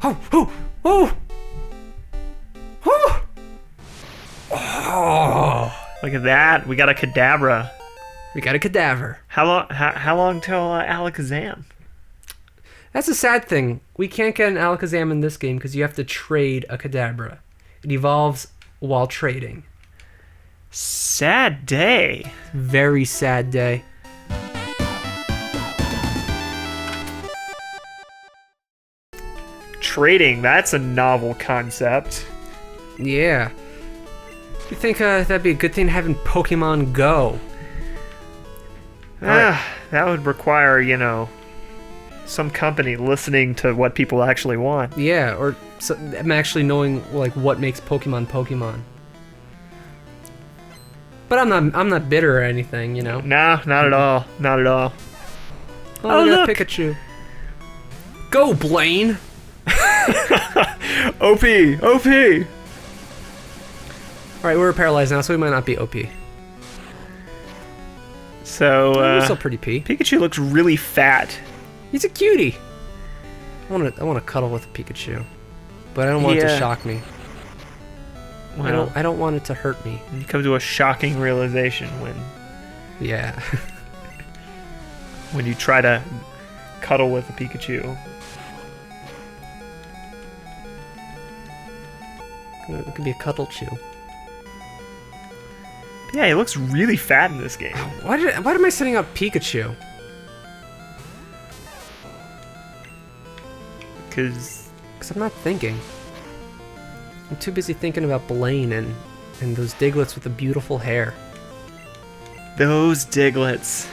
Oh! Oh! Oh! Oh! Oh! Look at that. We got a Kadabra. We got a cadaver. How long till Alakazam? That's a sad thing. We can't get an Alakazam in this game because you have to trade a Kadabra. It evolves while trading. Sad day. Very sad day. Trading, that's a novel concept. Yeah. You think that'd be a good thing to have in Pokemon Go? That would require, some company listening to what people actually want. Yeah, or I'm actually knowing like what makes Pokemon. But I'm not bitter or anything, No, not at all. Not at all. Oh, look at Pikachu. Go, Blaine! OP! OP! Alright, we're paralyzed now, so we might not be OP. So, we're still pretty P. Pikachu looks really fat. He's a cutie. I want to cuddle with a Pikachu, but I don't want it to shock me. Well, I don't want it to hurt me. You come to a shocking realization Yeah. when you try to cuddle with a Pikachu. It could be a cuddle chew. Yeah, he looks really fat in this game. Why am I setting up Pikachu? Because I'm not thinking. I'm too busy thinking about Blaine and those Diglets with the beautiful hair. those Diglets.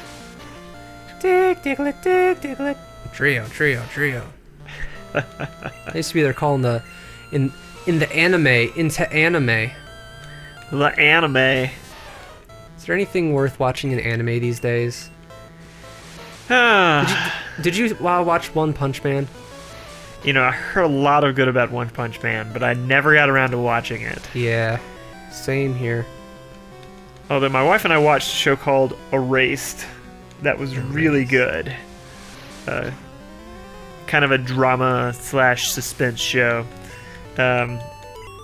Diglett. Trio. That used to be their call in the anime, into anime. The anime. Is there anything worth watching in anime these days? Did you watch One Punch Man? I heard a lot of good about One Punch Man, but I never got around to watching it. Yeah, same here. Although my wife and I watched a show called Erased that was really good. Kind of a drama / suspense show.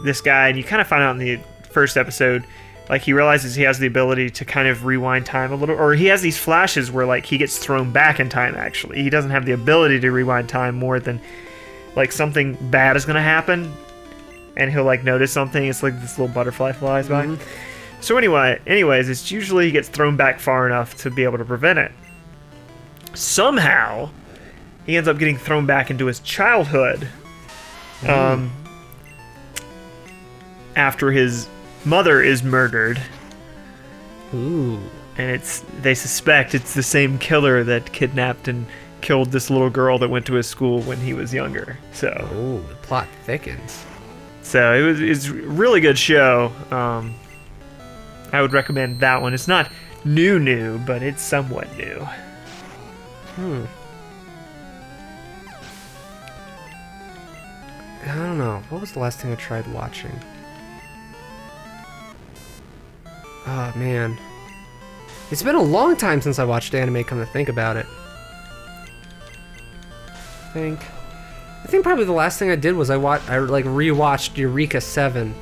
This guy, and you kind of find out in the first episode, like he realizes he has the ability to kind of rewind time a little, or he has these flashes where like he gets thrown back in time. Actually, he doesn't have the ability to rewind time more than like something bad is going to happen, and he'll like notice something. It's like this little butterfly flies by. So anyways, it's usually he gets thrown back far enough to be able to prevent it. Somehow, he ends up getting thrown back into his childhood. After his mother is murdered. Ooh. And they suspect it's the same killer that kidnapped and killed this little girl that went to his school when he was younger. So. Ooh, the plot thickens. So it's a really good show. I would recommend that one. It's not new, but it's somewhat new. I don't know. What was the last thing I tried watching? Oh, man. It's been a long time since I watched anime, come to think about it. I think probably the last thing I did was I rewatched Eureka 7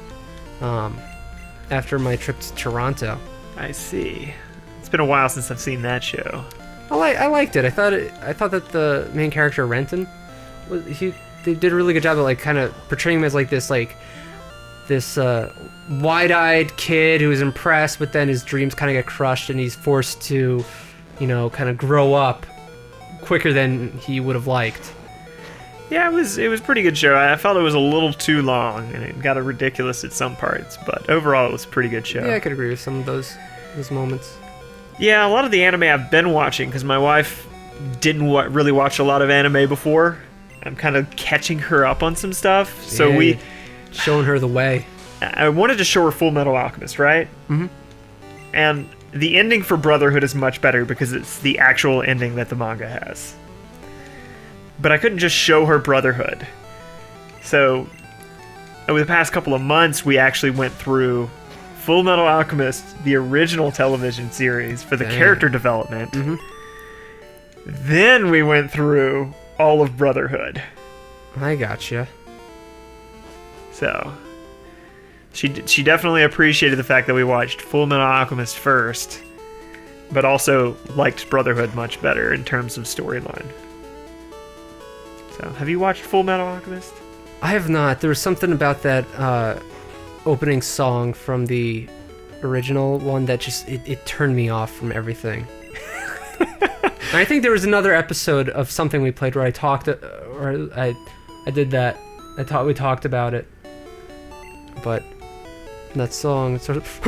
after my trip to Toronto. I see. It's been a while since I've seen that show. I liked it. I thought that the main character Renton, they did a really good job of like kind of portraying him as like this wide-eyed kid who's impressed, but then his dreams kind of get crushed and he's forced to, kind of grow up quicker than he would have liked. Yeah, it was a pretty good show. I felt it was a little too long and it got ridiculous at some parts, but overall it was a pretty good show. Yeah, I could agree with some of those moments. Yeah, a lot of the anime I've been watching, because my wife didn't really watch a lot of anime before. I'm kind of catching her up on some stuff. So showing her the way. I wanted to show her Full Metal Alchemist, right? Mm-hmm. And the ending for Brotherhood is much better because it's the actual ending that the manga has. But I couldn't just show her Brotherhood. So, over the past couple of months, we actually went through Full Metal Alchemist, the original television series, for the character development. Mm-hmm. Then we went through all of Brotherhood. I gotcha. So she definitely appreciated the fact that we watched Full Metal Alchemist first, but also liked Brotherhood much better in terms of storyline. So, have you watched Full Metal Alchemist? I have not. There was something about that opening song from the original one that just it turned me off from everything. And I think there was another episode of something we played where I talked, or I did that. I thought we talked about it, but that song sort of.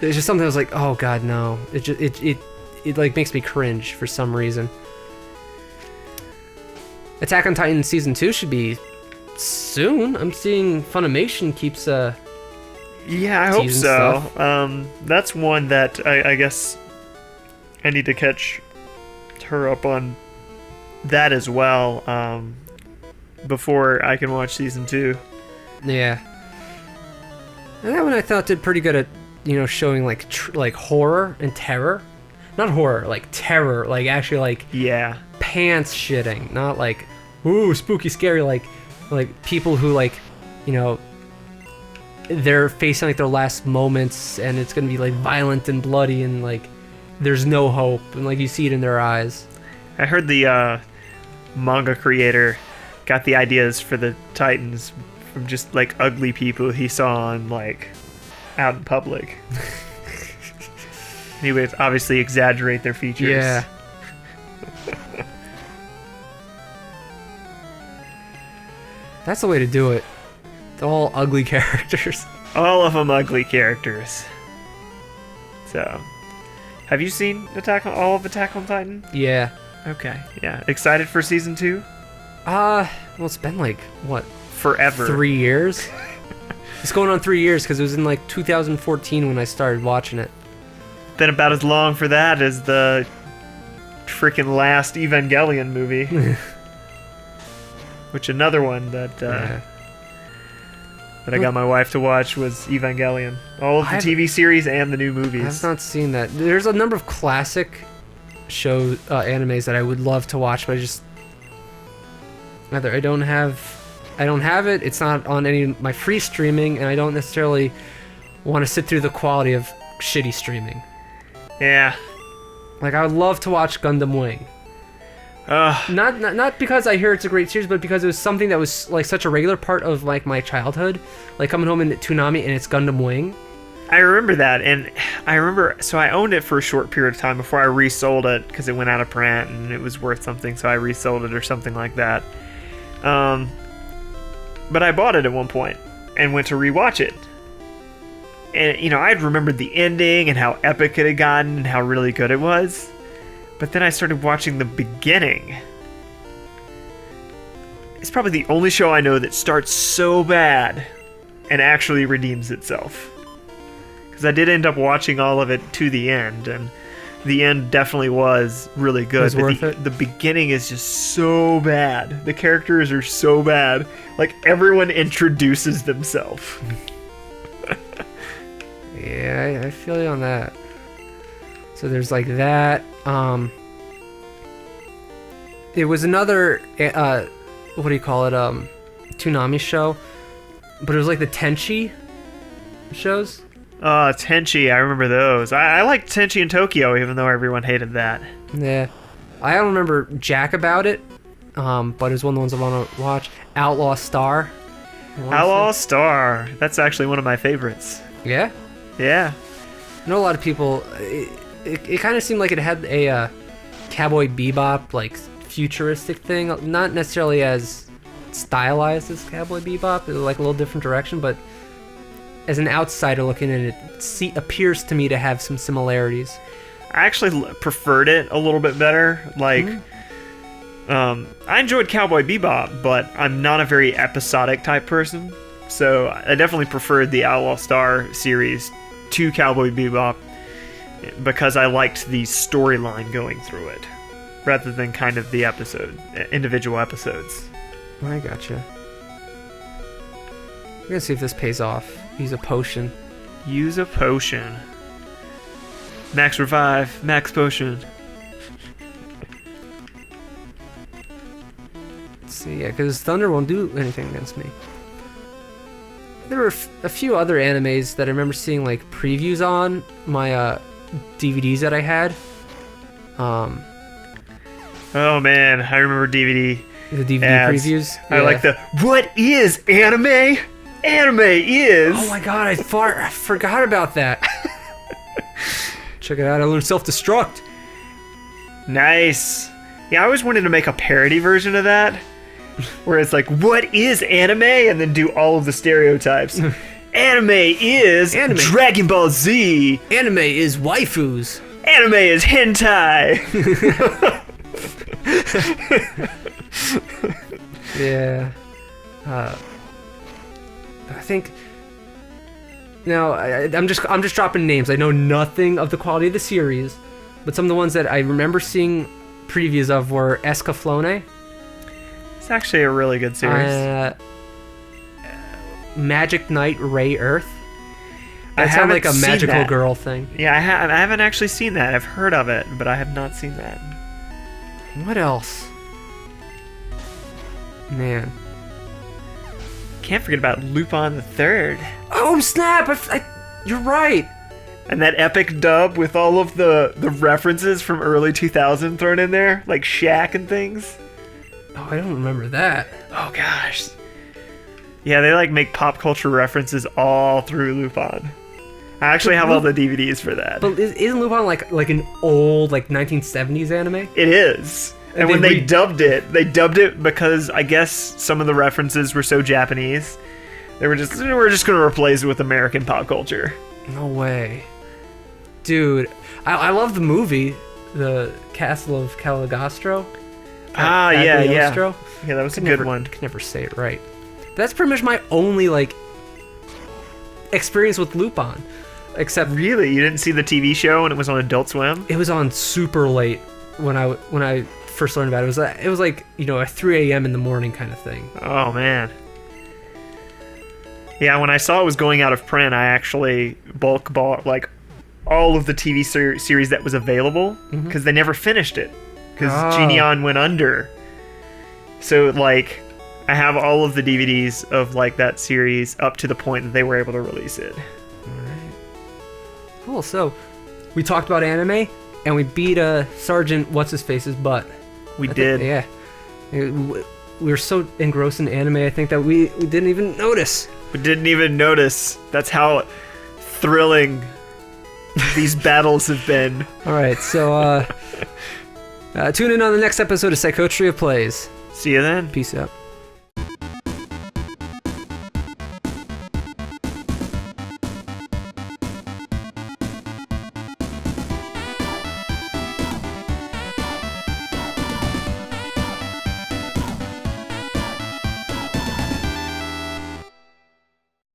It's just something I was like, oh god, no! It just it like makes me cringe for some reason. Attack on Titan season 2 should be soon. I'm seeing Funimation keeps Yeah, I hope teasing so. stuff. That's one that I guess I need to catch her up on that as well before I can watch season 2. Yeah. And that one I thought did pretty good at, showing like horror and terror. Not horror, like terror, like actually like Yeah. pants shitting, not like ooh spooky scary, like people who they're facing like their last moments and it's gonna be like violent and bloody and like there's no hope and like you see it in their eyes. I heard the manga creator got the ideas for the Titans from just like ugly people he saw on like out in public. He would obviously exaggerate their features. Yeah. That's the way to do it. All ugly characters. All of them ugly characters. So, have you seen all of Attack on Titan? Yeah. Okay, yeah. Excited for season 2? Well, it's been like, what? Forever. 3 years? It's going on 3 years because it was in like 2014 when I started watching it. Then about as long for that as the freaking last Evangelion movie. Which another one that that I got my wife to watch was Evangelion. All of the TV series and the new movies. I've not seen that. There's a number of classic animes that I would love to watch, but I just either I don't have it. It's not on any of my free streaming, and I don't necessarily want to sit through the quality of shitty streaming. Yeah. Like I would love to watch Gundam Wing. Not because I hear it's a great series, but because it was something that was like such a regular part of like my childhood, like coming home in Toonami and it's Gundam Wing. I remember that, and so I owned it for a short period of time before I resold it because it went out of print and it was worth something, so I resold it or something like that. But I bought it at one point and went to rewatch it. And, I'd remembered the ending and how epic it had gotten and how really good it was. But then I started watching the beginning. It's probably the only show I know that starts so bad and actually redeems itself. Because I did end up watching all of it to the end, and the end definitely was really good. It was worth it. The beginning is just so bad. The characters are so bad. Like, everyone introduces themselves. Yeah, I feel you on that. So there's like that. It was another what do you call it? Toonami show, but it was like the Tenchi shows. Tenchi, I remember those. I liked Tenchi in Tokyo, even though everyone hated that. Yeah, I don't remember jack about it, but it was one of the ones I want to watch. Outlaw Star. Outlaw Star. That's actually one of my favorites. Yeah. Yeah. I know a lot of people. It kind of seemed like it had a Cowboy Bebop like futuristic thing, not necessarily as stylized as Cowboy Bebop. It was like a little different direction, but as an outsider looking at it, appears to me to have some similarities. I actually preferred it a little bit better. Like, I enjoyed Cowboy Bebop, but I'm not a very episodic type person, so I definitely preferred the Outlaw Star series to Cowboy Bebop because I liked the storyline going through it, rather than kind of the individual episodes. I gotcha. We're gonna see if this pays off. Use a potion. Use a potion. Max revive, max potion. Let's see, yeah, because Thunder won't do anything against me. There were a few other animes that I remember seeing like previews on my DVDs that I had. Oh man, I remember DVD. The DVD ads. previews. I like the what is anime? Anime is. Oh my god, I forgot about that. Check it out. I learned self-destruct. Nice. Yeah, I always wanted to make a parody version of that, where it's like, what is anime? And then do all of the stereotypes. Anime is Dragon Ball Z. Anime is waifus. Anime is hentai. Yeah. I think. Now I'm just dropping names. I know nothing of the quality of the series, but some of the ones that I remember seeing previews of were Escaflowne. It's actually a really good series. Magic Knight Ray Earth. That sounds like a magical girl thing. Yeah, I haven't actually seen that. I've heard of it, but I have not seen that. What else? Man. Can't forget about Lupin the Third. Oh snap! You're right. And that epic dub with all of the references from early 2000 thrown in there, like Shaq and things. Oh, I don't remember that. Oh gosh. Yeah, they like make pop culture references all through Lupin. I actually have all the DVDs for that. But isn't Lupin like an old 1970s anime? It is. And when they dubbed it because I guess some of the references were so Japanese. We're just gonna replace it with American pop culture. No way. Dude, I love the movie, The Castle of Cagliostro. Yeah. Yeah, that was a good one. I can never say it right. That's pretty much my only experience with Lupin. Except really, you didn't see the TV show when it was on Adult Swim? It was on super late when I first learned about it. It was like a 3 a.m. in the morning kind of thing. Oh man. Yeah, when I saw it was going out of print, I actually bulk bought all of the TV series that was available because they never finished it because Genion went under. So I have all of the DVDs of that series up to the point that they were able to release it. Alright. Cool, so we talked about anime and we beat Sergeant What's-His-Face's butt. We did. Yeah. We were so engrossed in anime, I think that we didn't even notice. We didn't even notice. That's how thrilling these battles have been. Alright, so tune in on the next episode of Psychotria Plays. See you then. Peace out.